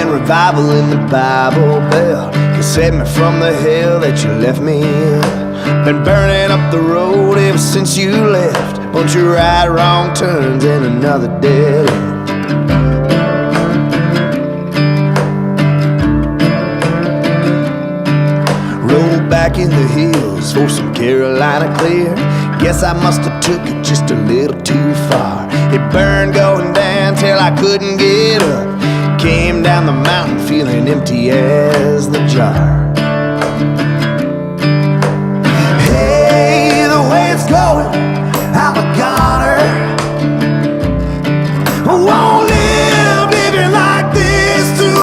revival in the Bible Belt can save me from the hell that you left me in. Been burning up the road ever since you left. Bunch of right, wrong turns and another dead end. Roll back in the hills for some Carolina clear. Guess I must have took it just a little too far. It burned going down till I couldn't get up. Came down the mountain feeling empty as the jar.